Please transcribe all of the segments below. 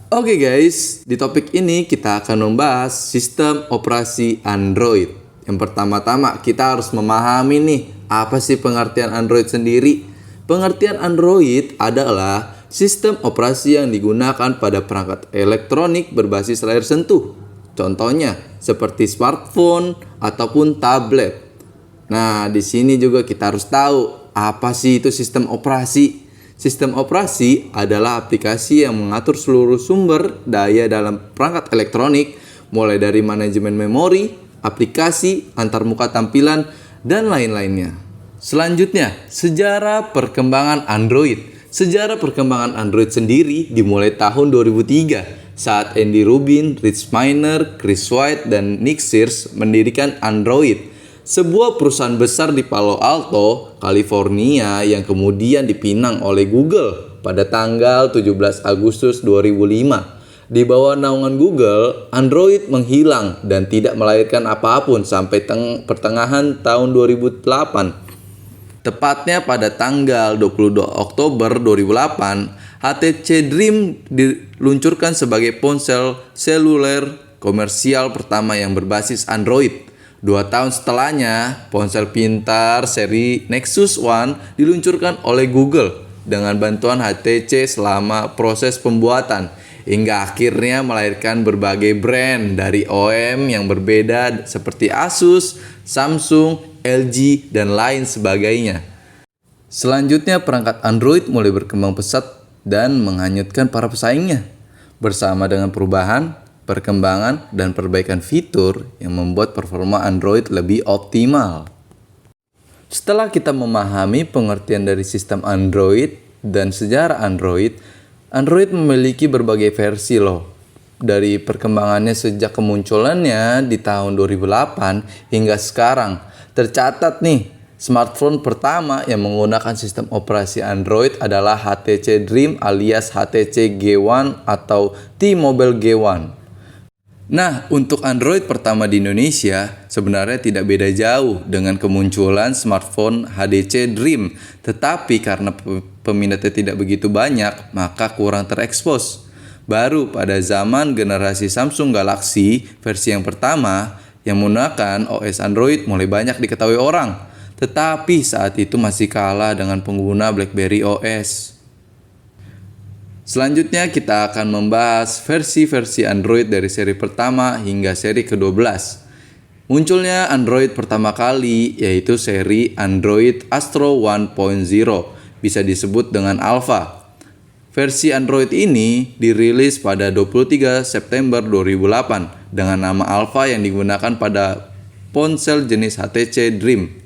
Oke guys, di topik ini kita akan membahas sistem operasi Android. Yang pertama-tama kita harus memahami nih, apa sih pengertian Android sendiri? Pengertian Android adalah sistem operasi yang digunakan pada perangkat elektronik berbasis layar sentuh. Contohnya seperti smartphone ataupun tablet. Nah, di sini juga kita harus tahu apa sih itu sistem operasi. Sistem operasi adalah aplikasi yang mengatur seluruh sumber daya dalam perangkat elektronik, mulai dari manajemen memori, aplikasi, antarmuka tampilan, dan lain-lainnya. Selanjutnya, sejarah perkembangan Android. Sejarah perkembangan Android sendiri dimulai tahun 2003 saat Andy Rubin, Rich Miner, Chris White, dan Nick Sears mendirikan Android, sebuah perusahaan besar di Palo Alto, California yang kemudian dipinang oleh Google pada tanggal 17 Agustus 2005. Di bawah naungan Google, Android menghilang dan tidak melahirkan apapun sampai pertengahan tahun 2008. Tepatnya pada tanggal 22 Oktober 2008, HTC Dream diluncurkan sebagai ponsel seluler komersial pertama yang berbasis Android. 2 tahun setelahnya, ponsel pintar seri Nexus One diluncurkan oleh Google dengan bantuan HTC selama proses pembuatan, hingga akhirnya melahirkan berbagai brand dari OEM yang berbeda seperti Asus, Samsung, LG, dan lain sebagainya. Selanjutnya, perangkat Android mulai berkembang pesat dan menghanyutkan para pesaingnya. Bersama dengan perubahan, perkembangan, dan perbaikan fitur yang membuat performa Android lebih optimal. Setelah kita memahami pengertian dari sistem Android dan sejarah Android, Android memiliki berbagai versi loh. Dari perkembangannya sejak kemunculannya di tahun 2008 hingga sekarang, tercatat nih, smartphone pertama yang menggunakan sistem operasi Android adalah HTC Dream alias HTC G1 atau T-Mobile G1. Nah, untuk Android pertama di Indonesia sebenarnya tidak beda jauh dengan kemunculan smartphone HTC Dream. Tetapi karena peminatnya tidak begitu banyak, maka kurang terekspos. Baru pada zaman generasi Samsung Galaxy versi yang pertama yang menggunakan OS Android mulai banyak diketahui orang. Tetapi saat itu masih kalah dengan pengguna BlackBerry OS. Selanjutnya kita akan membahas versi-versi Android dari seri pertama hingga seri ke-12. Munculnya Android pertama kali yaitu seri Android Astro 1.0, bisa disebut dengan Alpha. Versi Android ini dirilis pada 23 September 2008 dengan nama Alpha yang digunakan pada ponsel jenis HTC Dream.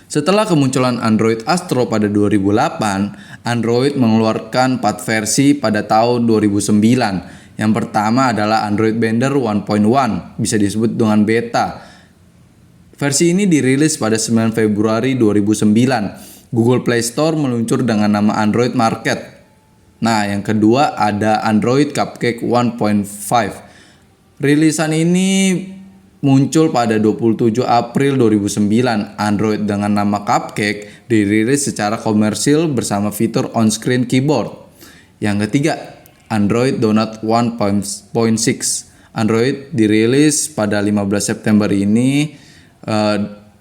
Setelah kemunculan Android Astro pada 2008, Android mengeluarkan 4 versi pada tahun 2009. Yang pertama adalah Android Binder 1.1, bisa disebut dengan beta. Versi ini dirilis pada 9 Februari 2009. Google Play Store meluncur dengan nama Android Market. Nah, yang kedua ada Android Cupcake 1.5. Rilisan ini muncul pada 27 April 2009. Android dengan nama Cupcake dirilis secara komersil bersama fitur on-screen keyboard. Yang ketiga, Android Donut 1.6. Android dirilis pada 15 September ini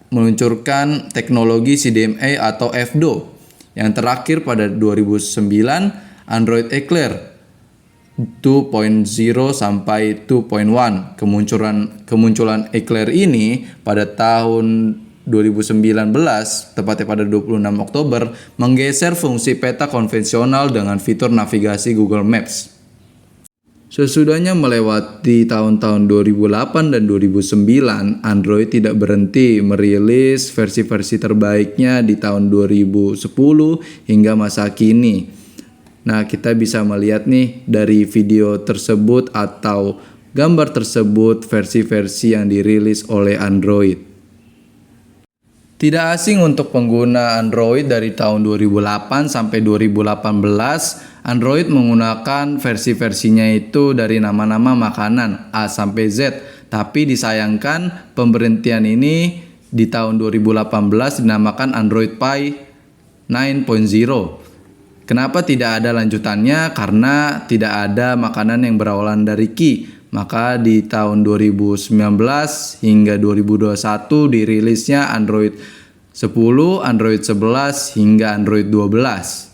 meluncurkan teknologi CDMA atau FDO. Yang terakhir pada 2009, Android Eclair 2.0 sampai 2.1. Kemunculan Eclair ini pada tahun 2019, tepatnya pada 26 Oktober, menggeser fungsi peta konvensional dengan fitur navigasi Google Maps. Sesudahnya melewati tahun-tahun 2008 dan 2009, Android tidak berhenti merilis versi-versi terbaiknya di tahun 2010 hingga masa kini. Nah, kita bisa melihat nih dari video tersebut atau gambar tersebut versi-versi yang dirilis oleh Android. Tidak asing untuk pengguna Android dari tahun 2008 sampai 2018, Android menggunakan versi-versinya itu dari nama-nama makanan A sampai Z. Tapi disayangkan pemberhentian ini di tahun 2018 dinamakan Android Pie 9.0. Kenapa tidak ada lanjutannya? Karena tidak ada makanan yang berawalan dari Ki. Maka di tahun 2019 hingga 2021 dirilisnya Android 10, Android 11 hingga Android 12.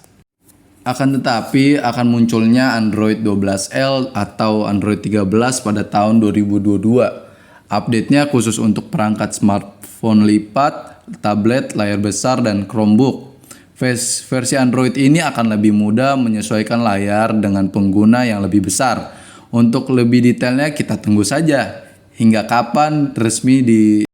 Akan tetapi akan munculnya Android 12L atau Android 13 pada tahun 2022. Update-nya khusus untuk perangkat smartphone lipat, tablet, layar besar, dan Chromebook. Versi Android ini akan lebih mudah menyesuaikan layar dengan pengguna yang lebih besar. Untuk lebih detailnya kita tunggu saja hingga kapan resmi